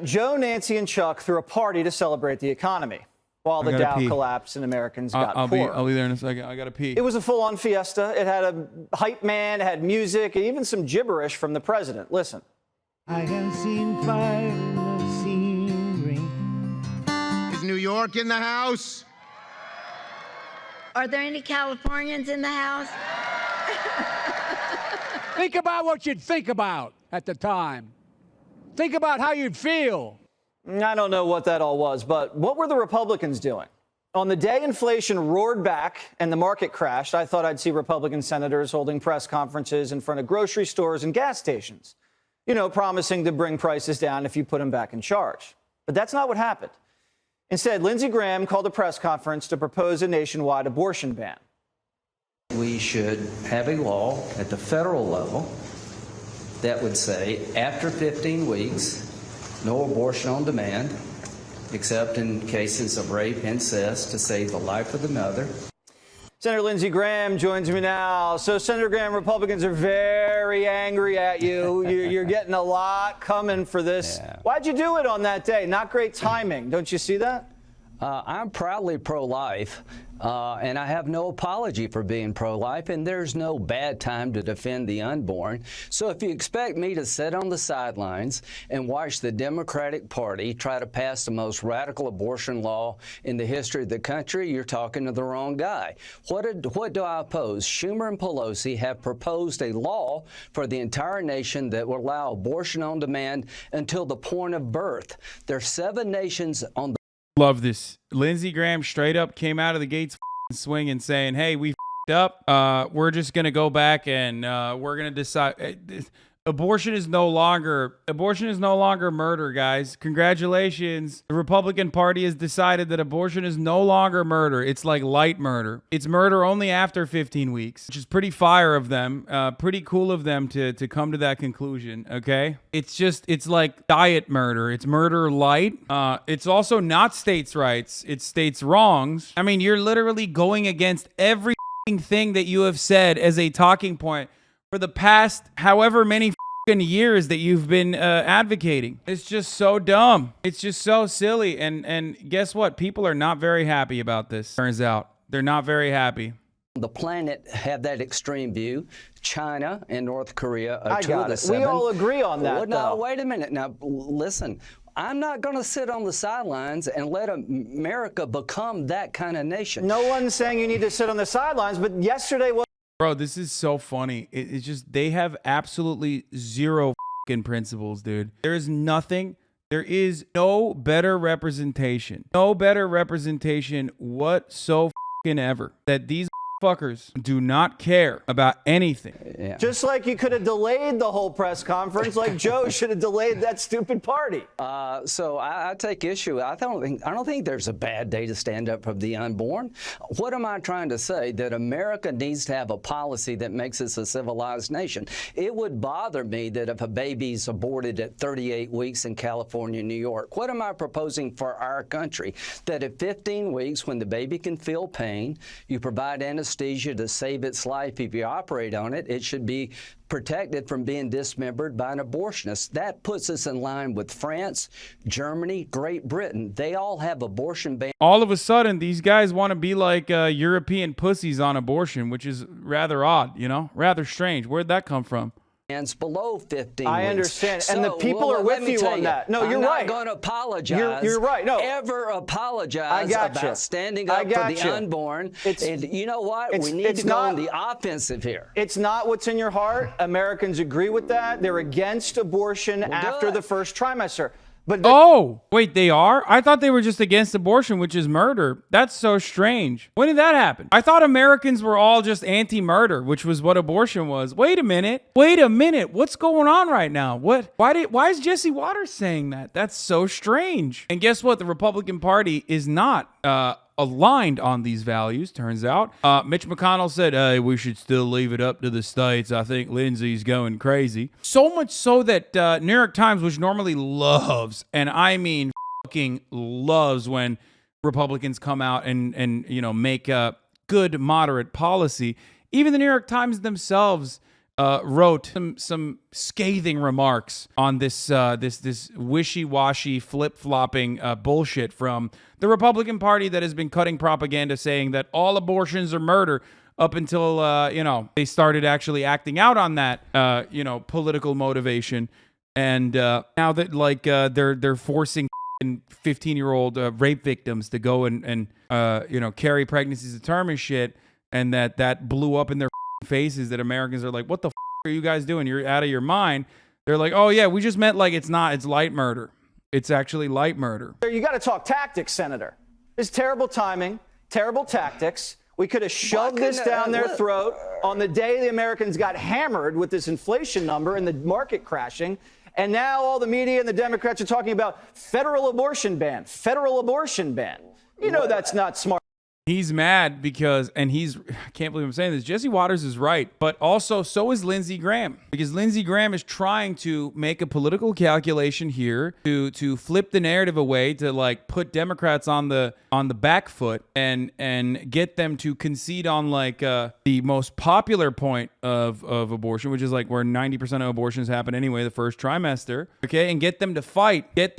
Joe, Nancy, and Chuck threw a party to celebrate the economy while the Dow collapsed and Americans got poor. I'll be there in a second. I got to pee. It was a full-on fiesta. It had a hype man, it had music, and even some gibberish from the president. Listen. I have seen fire and I've seen rain. Is New York in the house? Are there any Californians in the house? Think about what you'd think about at the time. Think about how you'd feel. I don't know what that all was, but what were the Republicans doing? On the day inflation roared back and the market crashed, I thought I'd see Republican senators holding press conferences in front of grocery stores and gas stations, promising to bring prices down if you put them back in charge. But that's not what happened. Instead, Lindsey Graham called a press conference to propose a nationwide abortion ban. We should have a law at the federal level that would say after 15 weeks, no abortion on demand, except in cases of rape, incest, to save the life of the mother. Senator Lindsey Graham joins me now. So, Senator Graham, Republicans are very angry at you. You're getting a lot coming for this. Yeah. Why'd you do it on that day? Not great timing. Don't you see that? I'm proudly pro-life, and I have no apology for being pro-life, and there's no bad time to defend the unborn. So if you expect me to sit on the sidelines and watch the Democratic Party try to pass the most radical abortion law in the history of the country, you're talking to the wrong guy. What do I oppose? Schumer and Pelosi have proposed a law for the entire nation that will allow abortion on demand until the point of birth. There's 7 nations on the Love this. Lindsey Graham straight up came out of the gates swinging, saying, hey, we up. We're just going to go back and we're going to decide. Abortion is no longer murder, guys. Congratulations. The Republican Party has decided that abortion is no longer murder. It's like light murder. It's murder only after 15 weeks, which is pretty fire of them. Pretty cool of them to come to that conclusion, okay? It's like diet murder. It's murder light. It's also not states' rights. It's states' wrongs. I mean, you're literally going against every thing that you have said as a talking point for the past however many years that you've been advocating. It's just so dumb. It's just so silly. And guess what? People are not very happy about this. Turns out they're not very happy. The planet have that extreme view. China and North Korea are two of the 7. We all agree on that. Well, no, wait a minute. Now, listen. I'm not going to sit on the sidelines and let America become that kind of nation. No one's saying you need to sit on the sidelines, but yesterday was. Bro, this is so funny. It's just they have absolutely zero principles, dude. There is no better representation. No better representation whatsoever that these fuckers do not care about anything. Yeah. Just like you could have delayed the whole press conference, like Joe should have delayed that stupid party. So I take issue. I don't think there's a bad day to stand up for the unborn. What am I trying to say? That America needs to have a policy that makes us a civilized nation. It would bother me that if a baby's aborted at 38 weeks in California, New York, what am I proposing for our country? That at 15 weeks, when the baby can feel pain, you provide anesthesia to save its life. If you operate on it, it should be protected from being dismembered by an abortionist. That puts us in line with France, Germany, Great Britain. They all have abortion bans. All of a sudden, these guys want to be like European pussies on abortion, which is rather odd, rather strange. Where'd that come from? Below 15 I weeks. understand. So, and the people are with you on that. No, you're right. I'm not going to apologize. You're right. No. Ever apologize about standing up for the unborn. And you know what? We need to go on the offensive here. It's not what's in your heart. Americans agree with that. They're against abortion after the first trimester. But wait, they are? I thought they were just against abortion, which is murder. That's so strange. When did that happen? I thought Americans were all just anti-murder, which was what abortion was. Wait a minute. What's going on right now? Why is Jesse Waters saying that? That's so strange. And guess what? The Republican Party is not aligned on these values, turns out. Mitch McConnell said, hey, we should still leave it up to the states. I think Lindsay's going crazy. So much so that New York Times, which normally loves, and I mean fucking loves when Republicans come out and make a good, moderate policy, even the New York Times themselves wrote some scathing remarks on this this wishy-washy, flip-flopping bullshit from the Republican Party that has been cutting propaganda saying that all abortions are murder up until they started actually acting out on that political motivation, and now that they're forcing 15-year-old rape victims to go and carry pregnancies to term and shit, and that blew up in their faces, that Americans are like, what the are you guys doing? You're out of your mind. They're like, oh yeah, we just meant like it's light murder. It's actually light murder. You got to talk tactics, Senator. It's terrible timing, terrible tactics. We could have shoved this down their throat on the day the Americans got hammered with this inflation number and the market crashing. And now all the media and the Democrats are talking about federal abortion ban, federal abortion ban. You know that's not smart. He's mad because, and I can't believe I'm saying this, Jesse Waters is right, but also so is Lindsey Graham, because Lindsey Graham is trying to make a political calculation here to flip the narrative away, to like put Democrats on the back foot and get them to concede on like the most popular point of abortion, which is like where 90% of abortions happen anyway, the first trimester, okay, and get them to fight, get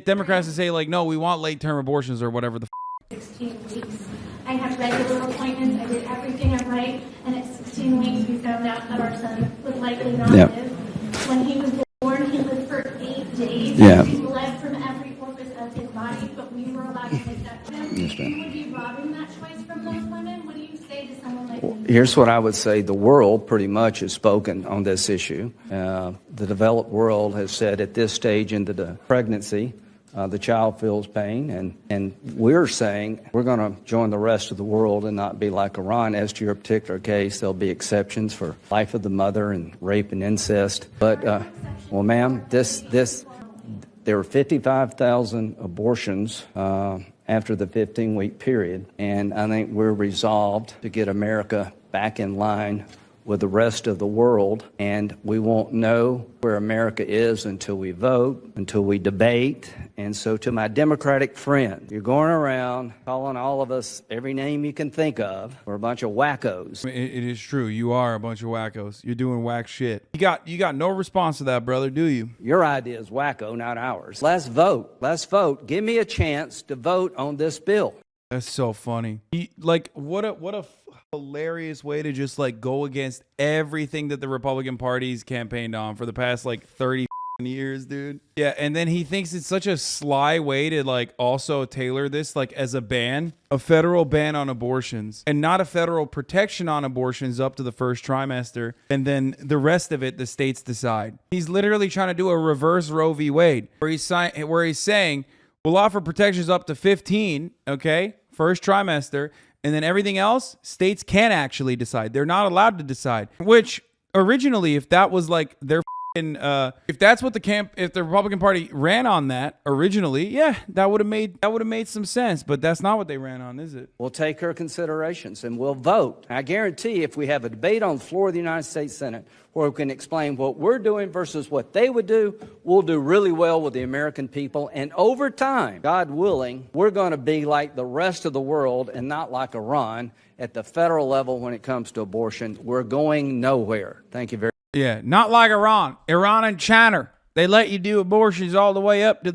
Democrats to say like, no, we want late term abortions or whatever the 16 weeks. I had regular appointments. I did everything right. And at 16 weeks, we found out that our son would likely not live. When he was born, he lived for 8 days. He bled from every orifice of his body, but we were allowed to take that from him. You would be robbing that choice from those women? What do you say to someone like me? Here's what I would say. The world pretty much has spoken on this issue. The developed world has said at this stage into the pregnancy, the child feels pain, and we're saying we're going to join the rest of the world and not be like Iran. As to your particular case, there'll be exceptions for life of the mother and rape and incest. But, well, ma'am, there were 55,000 abortions after the 15-week period, and I think we're resolved to get America back in line with the rest of the world, and we won't know where America is until we vote, until we debate. And so to my Democratic friend, you're going around calling all of us every name you can think of. We're a bunch of wackos. It is true. You are a bunch of wackos. You're doing whack shit. You got no response to that, brother, do you? Your idea is wacko, not ours. Let's vote. Let's vote. Give me a chance to vote on this bill. That's so funny. What a hilarious way to just like go against everything that the Republican Party's campaigned on for the past like 30 years, dude. Yeah, and then he thinks it's such a sly way to like also tailor this like as a ban, a federal ban on abortions, and not a federal protection on abortions up to the first trimester, and then the rest of it the states decide. He's literally trying to do a reverse Roe v. Wade, where he's saying we'll offer protections up to 15, okay, first trimester, and then everything else, states can actually decide. They're not allowed to decide. Which originally, if that was like their if that's what if the Republican Party ran on that originally, yeah, that would have made some sense. But that's not what they ran on, is it? We'll take her considerations and we'll vote. I guarantee if we have a debate on the floor of the United States Senate where we can explain what we're doing versus what they would do, we'll do really well with the American people. And over time, God willing, we're going to be like the rest of the world and not like Iran at the federal level when it comes to abortion. We're going nowhere. Thank you very much. Yeah, not like Iran. Iran and China, they let you do abortions all the way up to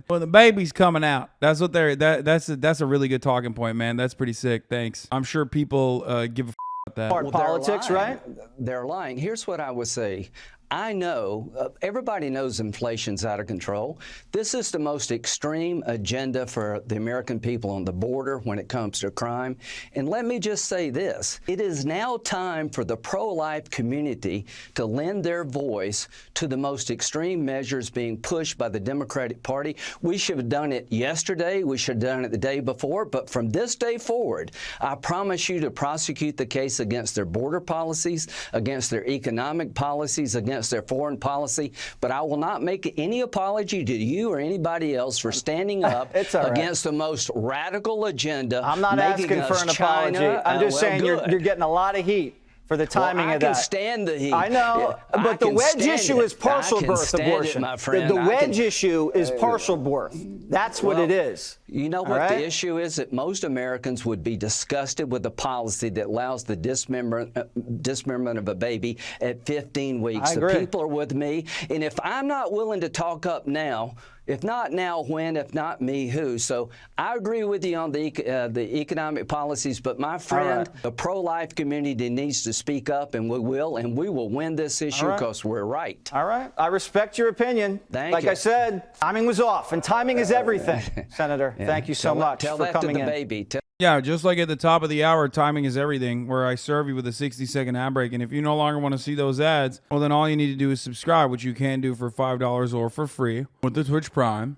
when the baby's coming out. That's what that's a really good talking point, man. That's pretty sick. Thanks. I'm sure people give a about that. Well, politics, right? They're lying. Here's what I would say. I know, everybody knows inflation's out of control. This is the most extreme agenda for the American people on the border when it comes to crime. And let me just say this. It is now time for the pro-life community to lend their voice to the most extreme measures being pushed by the Democratic Party. We should have done it yesterday. We should have done it the day before. But from this day forward, I promise you to prosecute the case against their border policies, against their economic policies, against their foreign policy, but I will not make any apology to you or anybody else for standing up against the most radical agenda. I'm not asking for an apology. I'm just saying you're getting a lot of heat for the timing well, of that. I can stand the heat. I know, Yeah, but the wedge issue is partial birth abortion. My friend. The wedge issue is partial birth. That's what it is. You know what the issue is? That most Americans would be disgusted with a policy that allows the dismemberment of a baby at 15 weeks. I agree. The people are with me, and if I'm not willing to talk up now, if not now, when? If not me, who? So I agree with you on the economic policies, but my friend, the pro-life community needs to speak up, and we will win this issue because we're right. All right. I respect your opinion. Thank like you. I said, timing was off, and timing is everything. Senator, thank you so much Tell for that coming to the in. baby. Yeah, just like at the top of the hour, timing is everything, where I serve you with a 60-second ad break. And if you no longer want to see those ads, well, then all you need to do is subscribe, which you can do for $5 or for free with the Twitch Prime.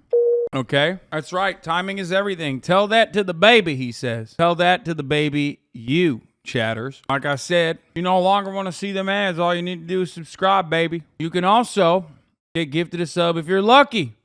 Okay? That's right. Timing is everything. Tell that to the baby, he says. Tell that to the baby, you chatters. Like I said, you no longer want to see them ads. All you need to do is subscribe, baby. You can also get gifted a sub if you're lucky.